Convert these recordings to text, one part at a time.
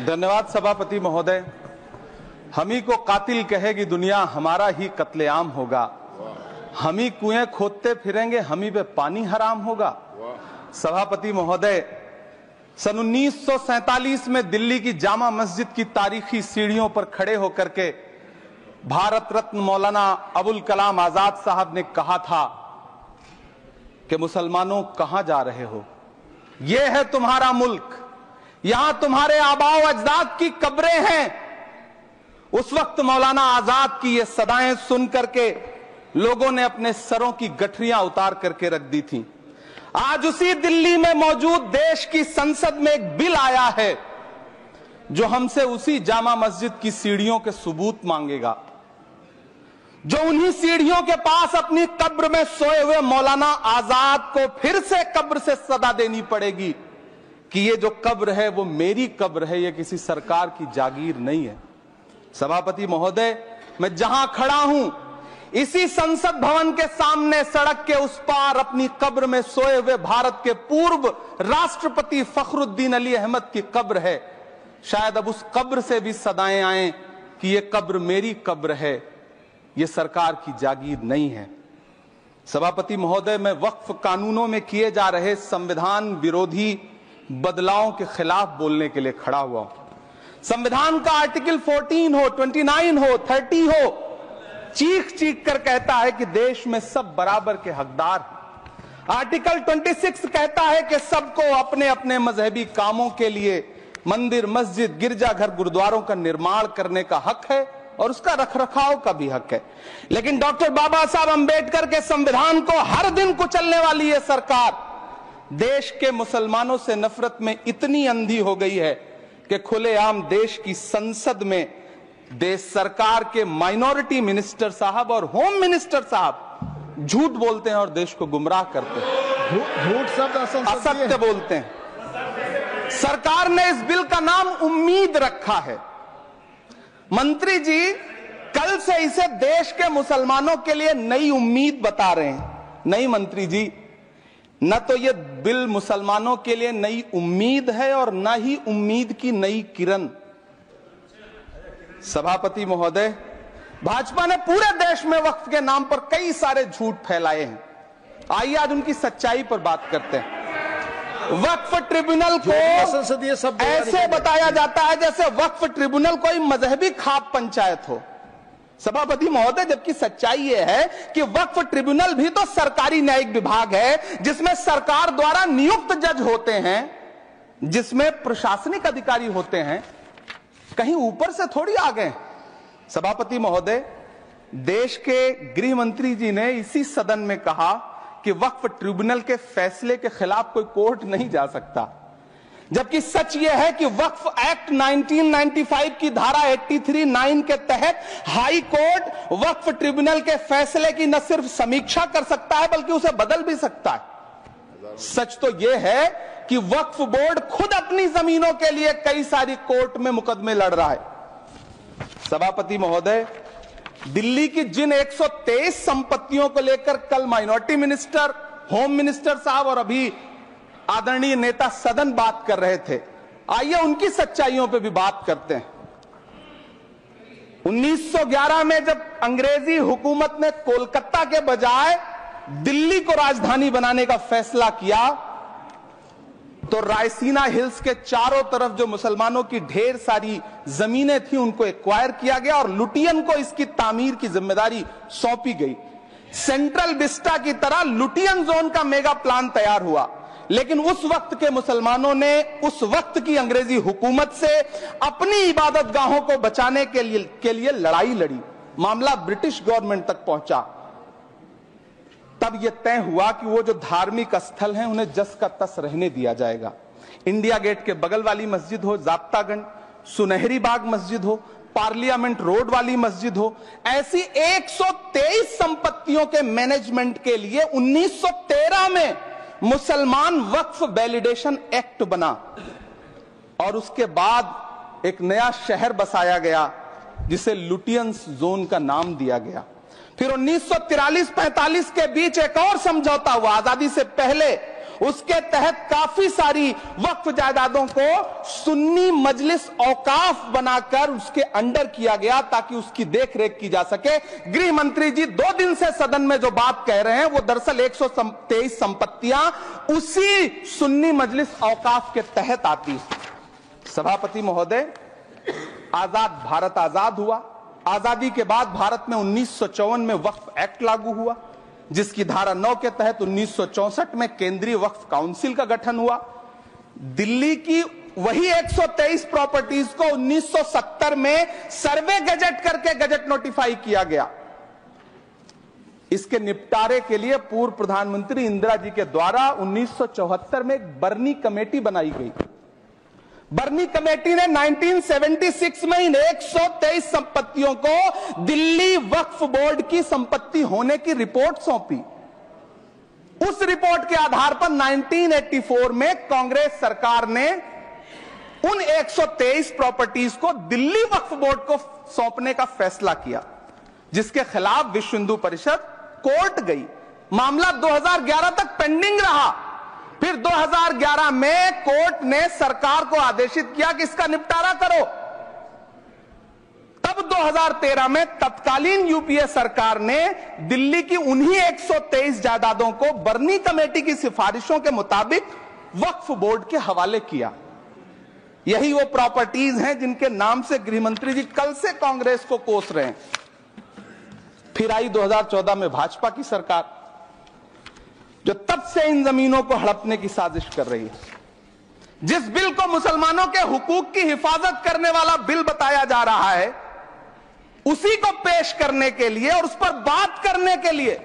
धन्यवाद सभापति महोदय। हम ही को कातिल कहेगी दुनिया, हमारा ही कत्लेआम होगा। हम ही कुएं खोदते फिरेंगे, हम ही पे पानी हराम होगा। सभापति महोदय, सन 1947 में दिल्ली की जामा मस्जिद की तारीखी सीढ़ियों पर खड़े होकर के भारत रत्न मौलाना अबुल कलाम आजाद साहब ने कहा था कि मुसलमानों कहां जा रहे हो, यह है तुम्हारा मुल्क, यहां तुम्हारे आबाओ अजदाद की कब्रें हैं। उस वक्त मौलाना आजाद की ये सदाएं सुन करके लोगों ने अपने सरों की गठरियां उतार करके रख दी थी। आज उसी दिल्ली में मौजूद देश की संसद में एक बिल आया है जो हमसे उसी जामा मस्जिद की सीढ़ियों के सबूत मांगेगा, जो उन्हीं सीढ़ियों के पास अपनी कब्र में सोए हुए मौलाना आजाद को फिर से कब्र से सदा देनी पड़ेगी कि ये जो कब्र है वो मेरी कब्र है, ये किसी सरकार की जागीर नहीं है। सभापति महोदय, मैं जहां खड़ा हूं इसी संसद भवन के सामने सड़क के उस पार अपनी कब्र में सोए हुए भारत के पूर्व राष्ट्रपति फखरुद्दीन अली अहमद की कब्र है। शायद अब उस कब्र से भी सदाएं आए कि ये कब्र मेरी कब्र है, ये सरकार की जागीर नहीं है। सभापति महोदय, मैं वक्फ कानूनों में किए जा रहे संविधान विरोधी बदलावों के खिलाफ बोलने के लिए खड़ा हुआ हूं। संविधान का आर्टिकल 14 हो, 29 हो, 30 हो, चीख चीख कर कहता है कि देश में सब बराबर के हकदार हैं। आर्टिकल 26 कहता है कि सबको अपने अपने मजहबी कामों के लिए मंदिर, मस्जिद, गिरजाघर, गुरुद्वारों का निर्माण करने का हक है और उसका रखरखाव का भी हक है। लेकिन डॉक्टर बाबा साहब अंबेडकर के संविधान को हर दिन कुचलने वाली ये सरकार देश के मुसलमानों से नफरत में इतनी अंधी हो गई है कि खुलेआम देश की संसद में देश सरकार के माइनॉरिटी मिनिस्टर साहब और होम मिनिस्टर साहब झूठ बोलते हैं और देश को गुमराह करते हैं, झूठ शब्द असत्य बोलते हैं। सरकार ने इस बिल का नाम उम्मीद रखा है। मंत्री जी कल से इसे देश के मुसलमानों के लिए नई उम्मीद बता रहे हैं। नहीं मंत्री जी, न तो यह बिल मुसलमानों के लिए नई उम्मीद है और न ही उम्मीद की नई किरण। सभापति महोदय, भाजपा ने पूरे देश में वक्फ के नाम पर कई सारे झूठ फैलाए हैं। आइए आज उनकी सच्चाई पर बात करते हैं। वक्फ ट्रिब्यूनल को ऐसे बताया जाता है जैसे वक्फ ट्रिब्यूनल कोई मजहबी खाप पंचायत हो। सभापति महोदय, जबकि सच्चाई यह है कि वक्फ ट्रिब्यूनल भी तो सरकारी न्यायिक विभाग है जिसमें सरकार द्वारा नियुक्त जज होते हैं, जिसमें प्रशासनिक अधिकारी होते हैं, कहीं ऊपर से थोड़ी आ गए। सभापति महोदय, देश के गृह मंत्री जी ने इसी सदन में कहा कि वक्फ ट्रिब्यूनल के फैसले के खिलाफ कोई कोर्ट नहीं जा सकता, जबकि सच यह है कि वक्फ एक्ट 1995 की धारा 83(9) के तहत हाई कोर्ट वक्फ ट्रिब्यूनल के फैसले की न सिर्फ समीक्षा कर सकता है बल्कि उसे बदल भी सकता है। सच तो यह है कि वक्फ बोर्ड खुद अपनी जमीनों के लिए कई सारी कोर्ट में मुकदमे लड़ रहा है। सभापति महोदय, दिल्ली की जिन 123 संपत्तियों को लेकर कल माइनॉरिटी मिनिस्टर, होम मिनिस्टर साहब और अभी आदरणीय नेता सदन बात कर रहे थे, आइए उनकी सच्चाइयों पे भी बात करते हैं। 1911 में जब अंग्रेजी हुकूमत ने कोलकाता के बजाय दिल्ली को राजधानी बनाने का फैसला किया तो रायसीना हिल्स के चारों तरफ जो मुसलमानों की ढेर सारी जमीनें थी उनको एक्वायर किया गया और लुटियन को इसकी तामीर की जिम्मेदारी सौंपी गई। सेंट्रल विस्टा की तरह लुटियन जोन का मेगा प्लान तैयार हुआ, लेकिन उस वक्त के मुसलमानों ने उस वक्त की अंग्रेजी हुकूमत से अपनी इबादत गाहों को बचाने के लिए लड़ाई लड़ी। मामला ब्रिटिश गवर्नमेंट तक पहुंचा। तब यह तय हुआ कि वो जो धार्मिक स्थल हैं उन्हें जस का तस रहने दिया जाएगा। इंडिया गेट के बगल वाली मस्जिद हो, जाब्तागंज, सुनहरी बाग मस्जिद हो, पार्लियामेंट रोड वाली मस्जिद हो, ऐसी 123 संपत्तियों के मैनेजमेंट के लिए 1913 में मुसलमान वक्फ वैलिडेशन एक्ट बना और उसके बाद एक नया शहर बसाया गया जिसे लुटियंस जोन का नाम दिया गया। फिर 1943-45 के बीच एक और समझौता हुआ आजादी से पहले उसके तहत काफी सारी वक्फ जायदादों को सुन्नी मजलिस औकाफ बनाकर उसके अंडर किया गया ताकि उसकी देखरेख की जा सके। गृह मंत्री जी 2 दिन से सदन में जो बात कह रहे हैं वो दरअसल 123 संपत्तियां उसी सुन्नी मजलिस औकाफ के तहत आती है। सभापति महोदय, आजाद भारत आजाद हुआ। आजादी के बाद भारत में 1954 में वक्फ एक्ट लागू हुआ, जिसकी धारा 9 के तहत 1964 में केंद्रीय वक्फ काउंसिल का गठन हुआ। दिल्ली की वही 123 प्रॉपर्टीज को 1970 में सर्वे गजट करके गजट नोटिफाई किया गया। इसके निपटारे के लिए पूर्व प्रधानमंत्री इंदिरा जी के द्वारा 1974 में एक बर्नी कमेटी बनाई गई। बर्नी कमेटी ने 1976 में इन 123 संपत्तियों को दिल्ली वक्फ बोर्ड की संपत्ति होने की रिपोर्ट सौंपी। उस रिपोर्ट के आधार पर 1984 में कांग्रेस सरकार ने उन 123 प्रॉपर्टीज को दिल्ली वक्फ बोर्ड को सौंपने का फैसला किया, जिसके खिलाफ विश्व हिंदू परिषद कोर्ट गई। मामला 2011 तक पेंडिंग रहा। फिर 2011 में कोर्ट ने सरकार को आदेशित किया कि इसका निपटारा करो। तब 2013 में तत्कालीन यूपीए सरकार ने दिल्ली की उन्हीं 123 जायदादों को बर्नी कमेटी की सिफारिशों के मुताबिक वक्फ बोर्ड के हवाले किया। यही वो प्रॉपर्टीज हैं जिनके नाम से गृह मंत्री जी कल से कांग्रेस को कोस रहे हैं। फिर आई 2014 में भाजपा की सरकार, जो तब से इन जमीनों को हड़पने की साजिश कर रही है। जिस बिल को मुसलमानों के हुकूक की हिफाजत करने वाला बिल बताया जा रहा है, उसी को पेश करने के लिए और उस पर बात करने के लिए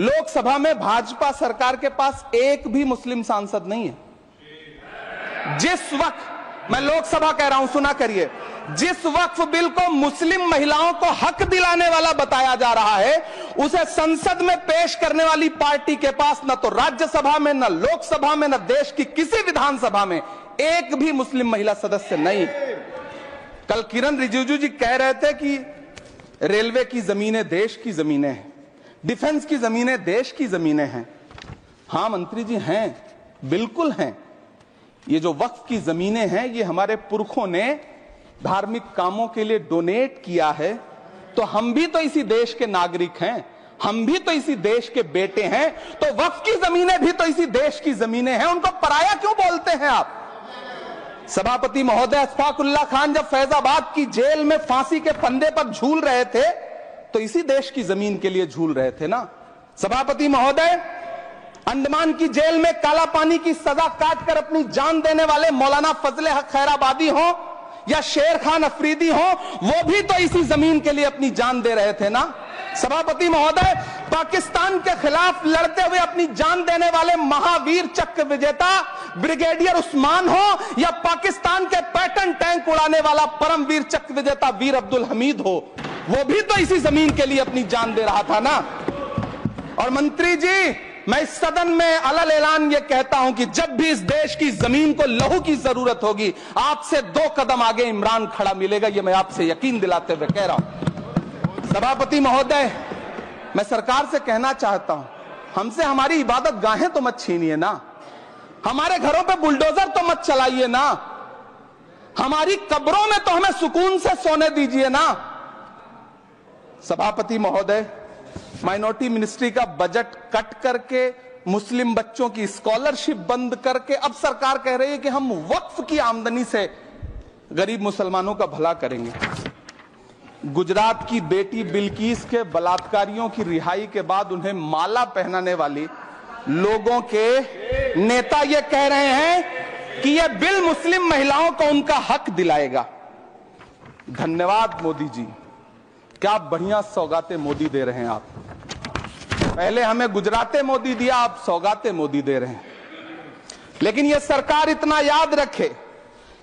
लोकसभा में भाजपा सरकार के पास एक भी मुस्लिम सांसद नहीं है। जिस वक्त, मैं लोकसभा कह रहा हूं, सुना करिए, जिस वक्फ बिल को मुस्लिम महिलाओं को हक दिलाने वाला बताया जा रहा है, उसे संसद में पेश करने वाली पार्टी के पास न तो राज्यसभा में, न लोकसभा में, न देश की किसी विधानसभा में एक भी मुस्लिम महिला सदस्य नहीं। कल किरण रिजिजू जी कह रहे थे कि रेलवे की जमीनें देश की जमीनें हैं, डिफेंस की जमीनें देश की जमीनें हैं। हां मंत्री जी, हैं, बिल्कुल हैं। ये जो वक्फ की जमीनें हैं, ये हमारे पुरखों ने धार्मिक कामों के लिए डोनेट किया है। तो हम भी तो इसी देश के नागरिक हैं, हम भी तो इसी देश के बेटे हैं। तो वक्फ की जमीनें भी तो इसी देश की जमीनें हैं, उनको पराया क्यों बोलते हैं आप? सभापति महोदय, अशफाकुल्लाह खान जब फैजाबाद की जेल में फांसी के फंदे पर झूल रहे थे तो इसी देश की जमीन के लिए झूल रहे थे ना। सभापति महोदय, अंडमान की जेल में काला पानी की सजा काटकर अपनी जान देने वाले मौलाना फजले हक खैराबादी हो या शेर खान अफरीदी हो, वो भी तो इसी जमीन के लिए अपनी जान दे रहे थे ना। सभापति महोदय, पाकिस्तान के खिलाफ लड़ते हुए अपनी जान देने वाले महावीर चक्र विजेता ब्रिगेडियर उस्मान हो या पाकिस्तान के पैटर्न टैंक उड़ाने वाला परमवीर चक्र विजेता वीर अब्दुल हमीद हो, वो भी तो इसी जमीन के लिए अपनी जान दे रहा था ना। और मंत्री जी, मैं इस सदन में अलग ऐलान ये कहता हूं कि जब भी इस देश की जमीन को लहू की जरूरत होगी, आपसे 2 कदम आगे इमरान खड़ा मिलेगा, ये मैं आपसे यकीन दिलाते हुए कह रहा हूं। सभापति महोदय, मैं सरकार से कहना चाहता हूं, हमसे हमारी इबादत गाहें तो मत छीनिए ना, हमारे घरों पे बुलडोजर तो मत चलाइए ना, हमारी कब्रों में तो हमें सुकून से सोने दीजिए ना। सभापति महोदय, माइनॉरिटी मिनिस्ट्री का बजट कट करके, मुस्लिम बच्चों की स्कॉलरशिप बंद करके अब सरकार कह रही है कि हम वक्फ की आमदनी से गरीब मुसलमानों का भला करेंगे। गुजरात की बेटी बिल्किस के बलात्कारियों की रिहाई के बाद उन्हें माला पहनाने वाली लोगों के नेता ये कह रहे हैं कि यह बिल मुस्लिम महिलाओं को उनका हक दिलाएगा। धन्यवाद मोदी जी, क्या बढ़िया सौगातें मोदी दे रहे हैं आप। पहले हमें गुजराते मोदी दिया, आप सौगातें मोदी दे रहे हैं। लेकिन यह सरकार इतना याद रखे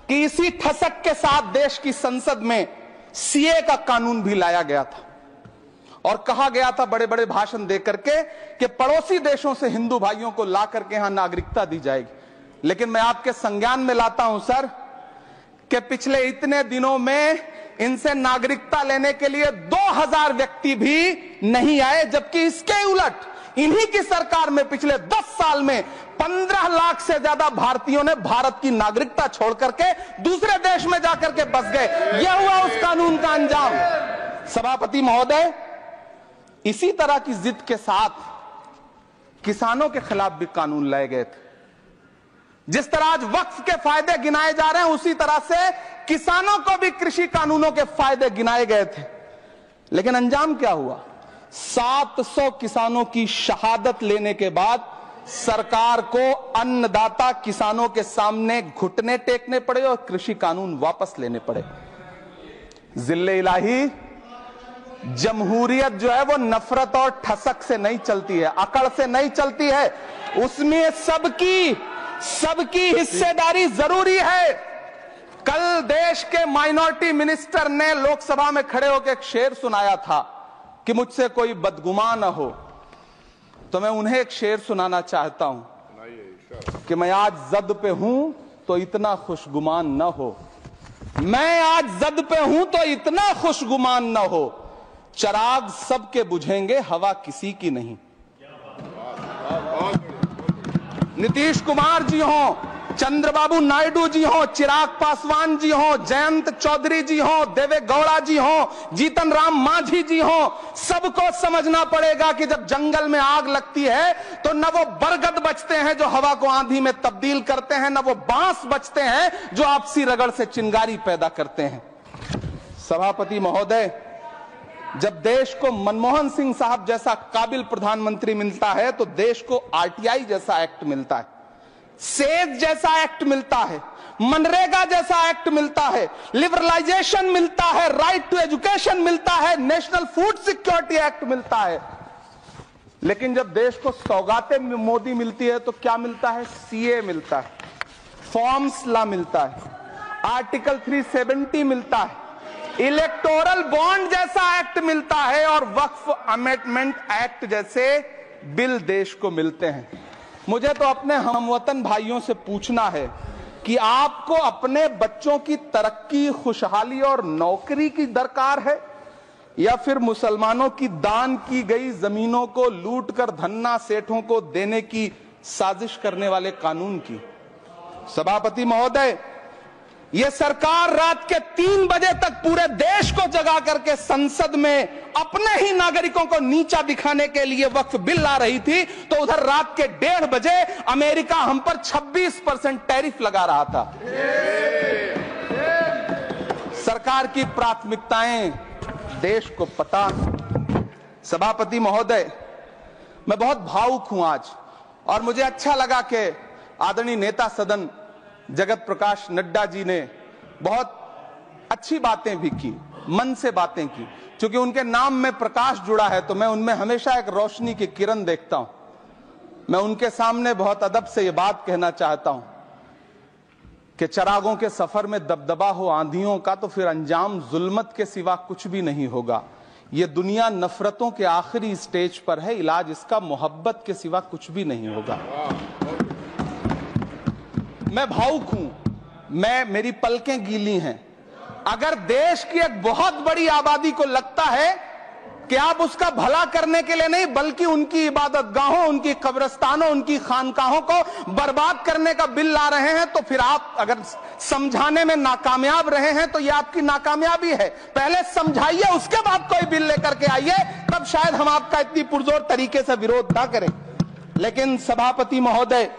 कि इसी ठसक के साथ देश की संसद में सीए का कानून भी लाया गया था और कहा गया था बड़े बड़े भाषण देकर के कि पड़ोसी देशों से हिंदू भाइयों को ला करके यहां नागरिकता दी जाएगी। लेकिन मैं आपके संज्ञान में लाता हूं सर कि पिछले इतने दिनों में इनसे नागरिकता लेने के लिए 2000 व्यक्ति भी नहीं आए, जबकि इसके उलट इन्हीं की सरकार में पिछले 10 साल में 15 लाख से ज्यादा भारतीयों ने भारत की नागरिकता छोड़ करके दूसरे देश में जाकर के बस गए। यह हुआ उस कानून का अंजाम। सभापति महोदय, इसी तरह की जिद के साथ किसानों के खिलाफ भी कानून लाए गए थे। जिस तरह आज वक्फ के फायदे गिनाए जा रहे हैं, उसी तरह से किसानों को भी कृषि कानूनों के फायदे गिनाए गए थे। लेकिन अंजाम क्या हुआ? 700 किसानों की शहादत लेने के बाद सरकार को अन्नदाता किसानों के सामने घुटने टेकने पड़े और कृषि कानून वापस लेने पड़े। जिल्ले इलाही, जमहूरियत जो है वो नफरत और ठसक से नहीं चलती है, अकड़ से नहीं चलती है। उसमें सबकी हिस्सेदारी जरूरी है। कल देश के माइनॉरिटी मिनिस्टर ने लोकसभा में खड़े होकर एक शेर सुनाया था कि मुझसे कोई बदगुमान न हो, तो मैं उन्हें एक शेर सुनाना चाहता हूं कि मैं आज जद पे हूं तो इतना खुशगुमान न हो, मैं आज जद पे हूं तो इतना खुशगुमान न हो, चराग सबके बुझेंगे हवा किसी की नहीं। नीतीश कुमार जी हो, चंद्रबाबू नायडू जी हो, चिराग पासवान जी हो, जयंत चौधरी जी हो, देवे गौड़ा जी हो, जीतन राम मांझी जी हो, सबको समझना पड़ेगा कि जब जंगल में आग लगती है तो न वो बरगद बचते हैं जो हवा को आंधी में तब्दील करते हैं, न वो बांस बचते हैं जो आपसी रगड़ से चिंगारी पैदा करते हैं। सभापति महोदय, जब देश को मनमोहन सिंह साहब जैसा काबिल प्रधानमंत्री मिलता है तो देश को आरटीआई जैसा एक्ट मिलता है, सेज जैसा एक्ट मिलता है, मनरेगा जैसा एक्ट मिलता है, लिबरलाइजेशन मिलता है, राइट टू एजुकेशन मिलता है, नेशनल फूड सिक्योरिटी एक्ट मिलता है। लेकिन जब देश को सौगातें मोदी मिलती है तो क्या मिलता है? सीए मिलता है, फॉर्म्स लॉ मिलता है, आर्टिकल 370 मिलता है, इलेक्टोरल बॉन्ड जैसा एक्ट मिलता है और वक्फ अमेंडमेंट एक्ट जैसे बिल देश को मिलते हैं। मुझे तो अपने हमवतन भाइयों से पूछना है कि आपको अपने बच्चों की तरक्की, खुशहाली और नौकरी की दरकार है या फिर मुसलमानों की दान की गई जमीनों को लूटकर धन्ना सेठों को देने की साजिश करने वाले कानून की? सभापति महोदय, यह सरकार रात के 3 बजे तक पूरे देश को जगा करके संसद में अपने ही नागरिकों को नीचा दिखाने के लिए वक्फ बिल ला रही थी, तो उधर रात के 1:30 बजे अमेरिका हम पर 26% टैरिफ लगा रहा था। सरकार की प्राथमिकताएं देश को पता। सभापति महोदय, मैं बहुत भावुक हूं आज, और मुझे अच्छा लगा कि आदरणीय नेता सदन जगत प्रकाश नड्डा जी ने बहुत अच्छी बातें भी की, मन से बातें की। क्योंकि उनके नाम में प्रकाश जुड़ा है तो मैं उनमें हमेशा एक रोशनी की किरण देखता हूं। मैं उनके सामने बहुत अदब से यह बात कहना चाहता हूं कि चरागों के सफर में दबदबा हो आंधियों का तो फिर अंजाम जुल्मत के सिवा कुछ भी नहीं होगा। यह दुनिया नफरतों के आखिरी स्टेज पर है, इलाज इसका मोहब्बत के सिवा कुछ भी नहीं होगा। मैं भावुक हूं, मेरी पलकें गीली हैं। अगर देश की एक बहुत बड़ी आबादी को लगता है कि आप उसका भला करने के लिए नहीं बल्कि उनकी इबादतगाहों, उनकी कब्रिस्तानों, उनकी खानकाहों को बर्बाद करने का बिल ला रहे हैं, तो फिर आप अगर समझाने में नाकामयाब रहे हैं तो यह आपकी नाकामयाबी है। पहले समझाइए, उसके बाद कोई बिल लेकर के आइए, तब शायद हम आपका इतनी पुरजोर तरीके से विरोध ना करें। लेकिन सभापति महोदय,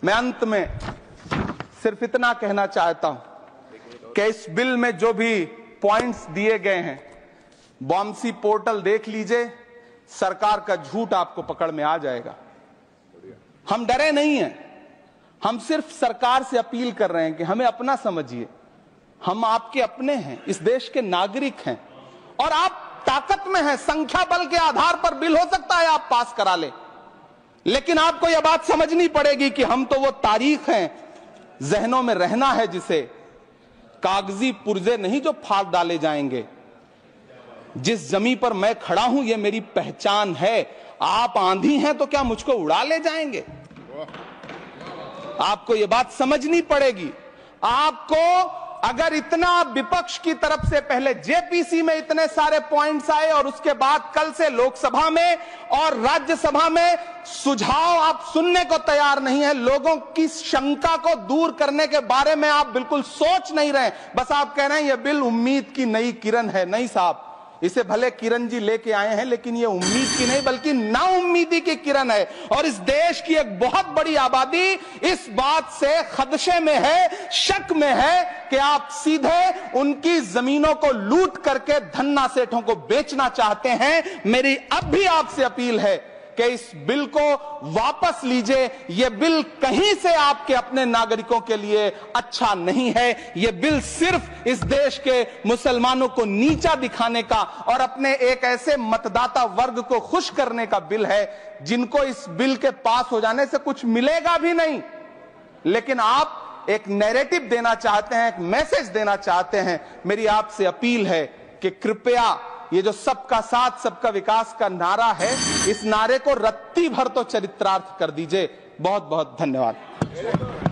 मैं अंत में सिर्फ इतना कहना चाहता हूं कि इस बिल में जो भी पॉइंट्स दिए गए हैं, बॉम्सी पोर्टल देख लीजिए, सरकार का झूठ आपको पकड़ में आ जाएगा। हम डरे नहीं हैं, हम सिर्फ सरकार से अपील कर रहे हैं कि हमें अपना समझिए। हम आपके अपने हैं, इस देश के नागरिक हैं और आप ताकत में हैं। संख्या बल के आधार पर बिल हो सकता है आप पास करा ले, लेकिन आपको यह बात समझनी पड़ेगी कि हम तो वो तारीख हैं, जहनों में रहना है जिसे कागजी पुर्जे नहीं जो फाड़ डाले जाएंगे। जिस जमीन पर मैं खड़ा हूं यह मेरी पहचान है। आप आंधी हैं तो क्या मुझको उड़ा ले जाएंगे? आपको यह बात समझनी पड़ेगी। आपको अगर इतना विपक्ष की तरफ से पहले जेपीसी में इतने सारे पॉइंट्स आए और उसके बाद कल से लोकसभा में और राज्यसभा में सुझाव आप सुनने को तैयार नहीं है, लोगों की शंका को दूर करने के बारे में आप बिल्कुल सोच नहीं रहे, बस आप कह रहे हैं यह बिल उम्मीद की नई किरण है। नहीं साहब, इसे भले किरण जी लेके आए हैं, लेकिन ये उम्मीद की नहीं बल्कि नाउम्मीदी की किरण है। और इस देश की एक बहुत बड़ी आबादी इस बात से खदशे में है, शक में है कि आप सीधे उनकी जमीनों को लूट करके धन्ना सेठों को बेचना चाहते हैं। मेरी अब भी आपसे अपील है कि इस बिल को वापस लीजिए। यह बिल कहीं से आपके अपने नागरिकों के लिए अच्छा नहीं है। यह बिल सिर्फ इस देश के मुसलमानों को नीचा दिखाने का और अपने एक ऐसे मतदाता वर्ग को खुश करने का बिल है जिनको इस बिल के पास हो जाने से कुछ मिलेगा भी नहीं, लेकिन आप एक नैरेटिव देना चाहते हैं, एक मैसेज देना चाहते हैं। मेरी आपसे अपील है कि कृपया ये जो सबका साथ सबका विकास का नारा है, इस नारे को रत्ती भर तो चरित्रार्थ कर दीजिए। बहुत बहुत धन्यवाद।